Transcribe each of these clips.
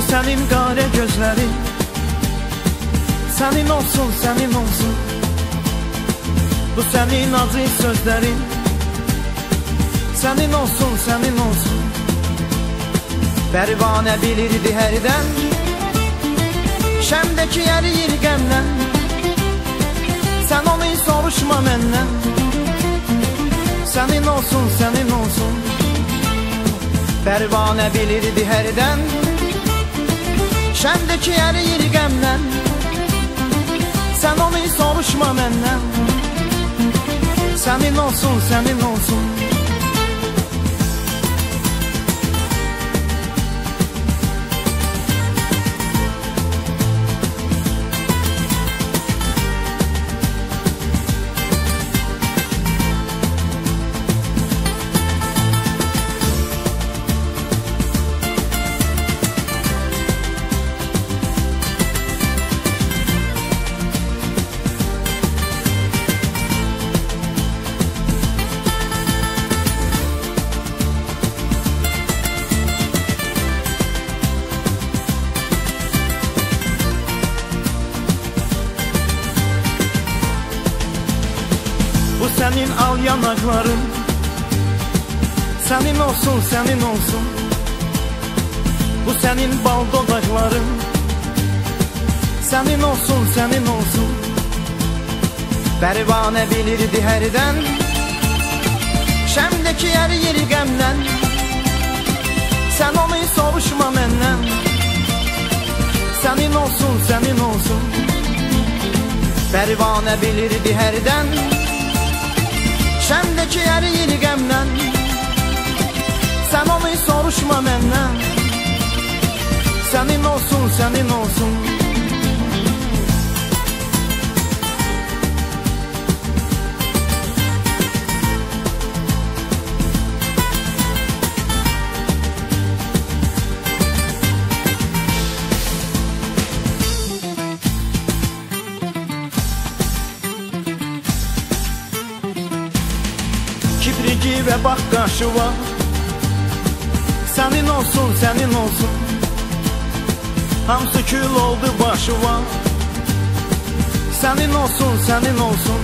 Bu senin qara gözlerin, senin olsun, senin olsun. Bu senin acı sözlerin, senin olsun, senin olsun. Pərvanə bilirdi hərdən, şəmdəki əriyir qəmdən. Sən onu soruşma məndən, sənin olsun, sənin olsun. Pərvanə bilirdi hərdən, şəmdəki əriyir qəmdən. Sən onu soruşma məndən, sənin olsun, sənin olsun. Bu senin al yanakların, senin olsun, senin olsun. Bu senin bal dodakların, senin olsun, senin olsun. Pərvanə bilirdi hərdən, şəmdəki əriyir qəmdən. Sən onu soruşma məndən, sənin olsun, sənin olsun. Pərvanə bilirdi hərdən, şəmdəki əriyir qəmdən. Sən onu soruşma məndən, sənin olsun, sənin olsun. Kipriki ve bak qarşıva, sənin olsun, sənin olsun. Hamısı kül oldu başıva, sənin olsun, sənin olsun.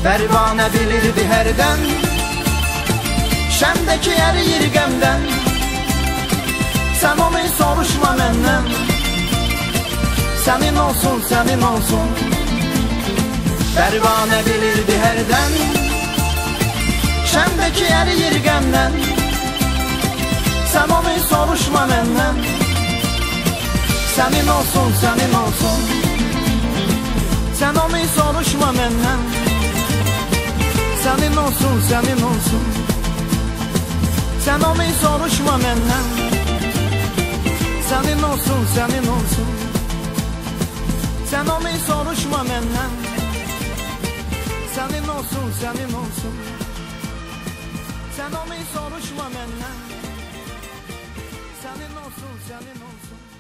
Pərvanə bilirdi hərdən, şəmdəki əriyir qəmdən. Sən onu soruşma məndən, sənin olsun, sənin olsun. Pərvanə bilirdi hərdən, şəmdəki əriyir qəmdən. Sən onu soruşma məndən, sənin olsun, sənin olsun. Sən onu soruşma məndən, sənin olsun, sənin olsun. Sən onu soruşma məndən, sənin olsun, sənin olsun. Sən onu soruşma məndən, sənin olsun, sənin olsun. Sen onu soruşma məndən, sənin olsun, sənin olsun.